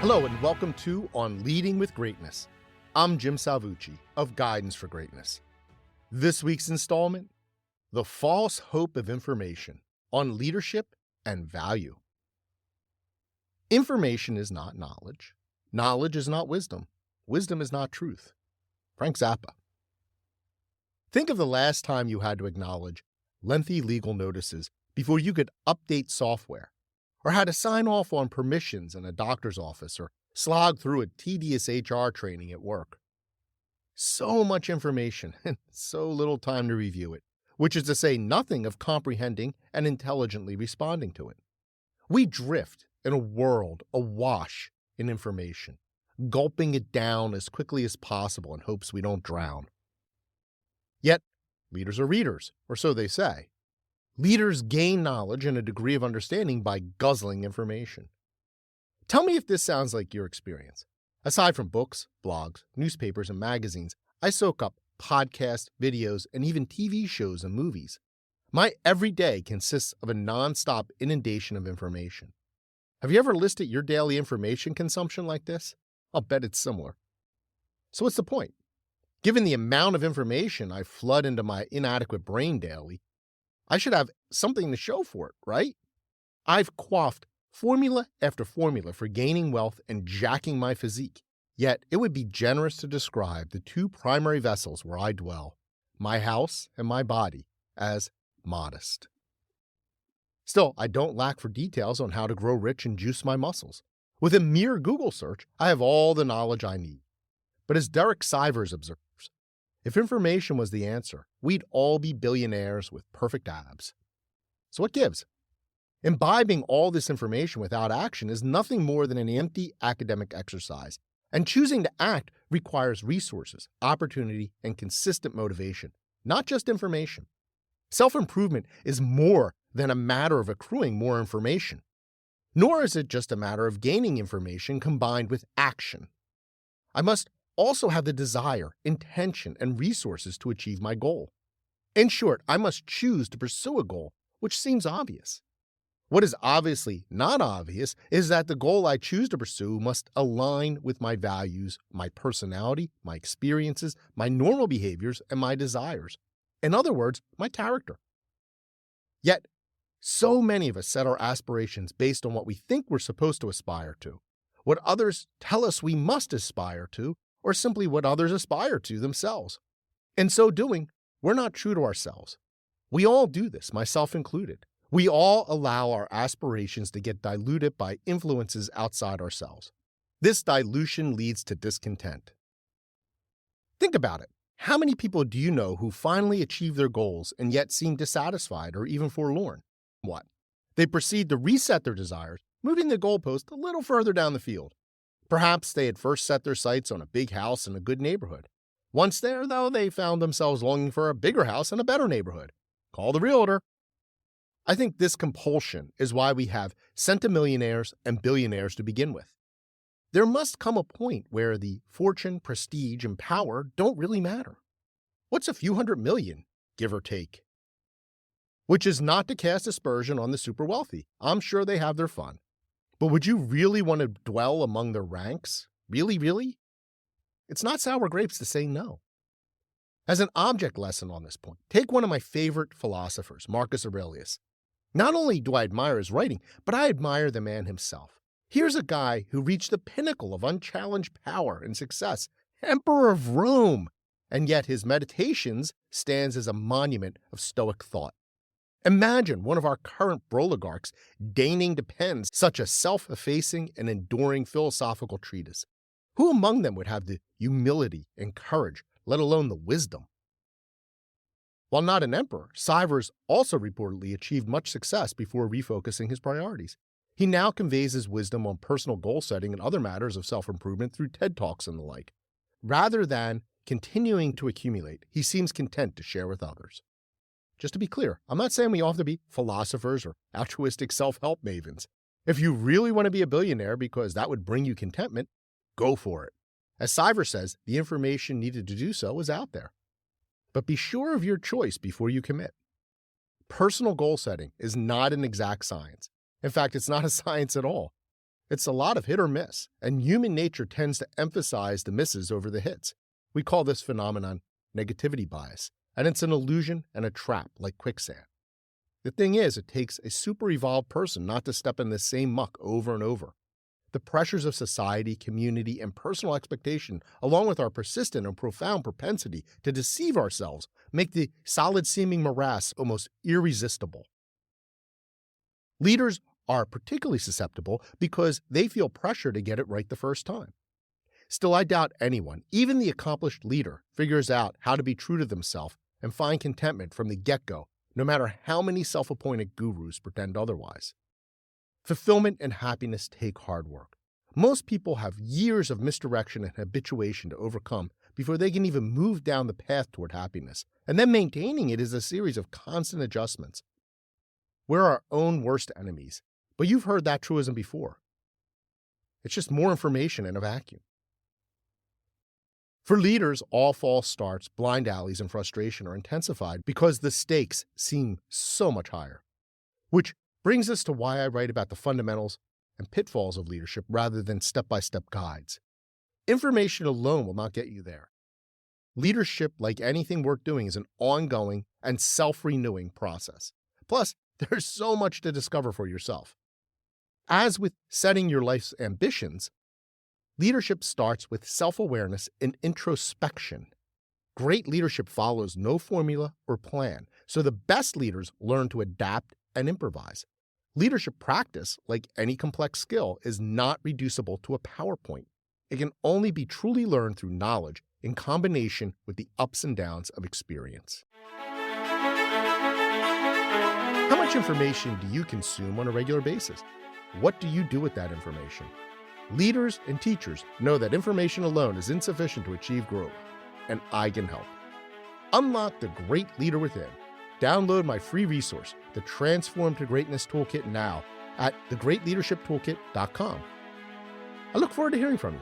Hello and welcome to On Leading with Greatness. I'm Jim Salvucci of Guidance for Greatness. This week's installment, The False Hope of Information on Leadership and Value. Information is not knowledge. Knowledge is not wisdom. Wisdom is not truth. Frank Zappa. Think of the last time you had to acknowledge lengthy legal notices before you could update software, or had to sign off on permissions in a doctor's office, or slog through a tedious HR training at work. So much information and so little time to review it, which is to say nothing of comprehending and intelligently responding to it. We drift in a world awash in information, gulping it down as quickly as possible in hopes we don't drown. Yet, leaders are readers, or so they say. Leaders gain knowledge and a degree of understanding by guzzling information. Tell me if this sounds like your experience. Aside from books, blogs, newspapers, and magazines, I soak up podcasts, videos, and even TV shows and movies. My everyday consists of a nonstop inundation of information. Have you ever listed your daily information consumption like this? I'll bet it's similar. So what's the point? Given the amount of information I flood into my inadequate brain daily, I should have something to show for it, right? I've quaffed formula after formula for gaining wealth and jacking my physique. Yet it would be generous to describe the two primary vessels where I dwell, my house and my body, as modest. Still, I don't lack for details on how to grow rich and juice my muscles. With a mere Google search, I have all the knowledge I need. But as Derek Sivers observes, if information was the answer, we'd all be billionaires with perfect abs. So what gives? Imbibing all this information without action is nothing more than an empty academic exercise, and choosing to act requires resources, opportunity, and consistent motivation, not just information. Self-improvement is more than a matter of accruing more information, nor is it just a matter of gaining information combined with action. I must also have the desire, intention, and resources to achieve my goal. In short, I must choose to pursue a goal, which seems obvious. What is obviously not obvious is that the goal I choose to pursue must align with my values, my personality, my experiences, my normal behaviors, and my desires. In other words, my character. Yet, so many of us set our aspirations based on what we think we're supposed to aspire to, what others tell us we must aspire to, or simply what others aspire to themselves. In so doing, we're not true to ourselves. We all do this, myself included. We all allow our aspirations to get diluted by influences outside ourselves. This dilution leads to discontent. Think about it. How many people do you know who finally achieve their goals and yet seem dissatisfied or even forlorn? What? They proceed to reset their desires, moving the goalpost a little further down the field. Perhaps they had first set their sights on a big house in a good neighborhood. Once there, though, they found themselves longing for a bigger house in a better neighborhood. Call the realtor. I think this compulsion is why we have centimillionaires and billionaires to begin with. There must come a point where the fortune, prestige, and power don't really matter. What's a few hundred million, give or take? Which is not to cast aspersion on the super wealthy. I'm sure they have their fun. But would you really want to dwell among their ranks? Really? It's not sour grapes to say no. As an object lesson on this point, take one of my favorite philosophers, Marcus Aurelius. Not only do I admire his writing, but I admire the man himself. Here's a guy who reached the pinnacle of unchallenged power and success, Emperor of Rome, and yet his Meditations stands as a monument of Stoic thought. Imagine one of our current oligarchs deigning to pen such a self-effacing and enduring philosophical treatise. Who among them would have the humility and courage, let alone the wisdom? While not an emperor, Sivers also reportedly achieved much success before refocusing his priorities. He now conveys his wisdom on personal goal setting and other matters of self-improvement through TED Talks and the like. Rather than continuing to accumulate, he seems content to share with others. Just to be clear, I'm not saying we all have to be philosophers or altruistic self-help mavens. If you really want to be a billionaire because that would bring you contentment, go for it. As Sivers says, the information needed to do so is out there. But be sure of your choice before you commit. Personal goal setting is not an exact science. In fact, it's not a science at all. It's a lot of hit or miss, and human nature tends to emphasize the misses over the hits. We call this phenomenon negativity bias, and it's an illusion and a trap like quicksand. The thing is, it takes a super evolved person not to step in the same muck over and over. The pressures of society, community, and personal expectation, along with our persistent and profound propensity to deceive ourselves, make the solid-seeming morass almost irresistible. Leaders are particularly susceptible because they feel pressure to get it right the first time. Still, I doubt anyone, even the accomplished leader, figures out how to be true to themselves and find contentment from the get-go, no matter how many self-appointed gurus pretend otherwise. Fulfillment and happiness take hard work. Most people have years of misdirection and habituation to overcome before they can even move down the path toward happiness, and then maintaining it is a series of constant adjustments. We're our own worst enemies, but you've heard that truism before. It's just more information in a vacuum. For leaders, all false starts, blind alleys, and frustration are intensified because the stakes seem so much higher. Which brings us to why I write about the fundamentals and pitfalls of leadership rather than step-by-step guides. Information alone will not get you there. Leadership, like anything worth doing, is an ongoing and self-renewing process. Plus, there's so much to discover for yourself. As with setting your life's ambitions, leadership starts with self-awareness and introspection. Great leadership follows no formula or plan, so the best leaders learn to adapt and improvise. Leadership practice, like any complex skill, is not reducible to a PowerPoint. It can only be truly learned through knowledge in combination with the ups and downs of experience. How much information do you consume on a regular basis? What do you do with that information? Leaders and teachers know that information alone is insufficient to achieve growth, and I can help. Unlock the great leader within. Download my free resource, the Transform to Greatness Toolkit, now at thegreatleadershiptoolkit.com. I look forward to hearing from you.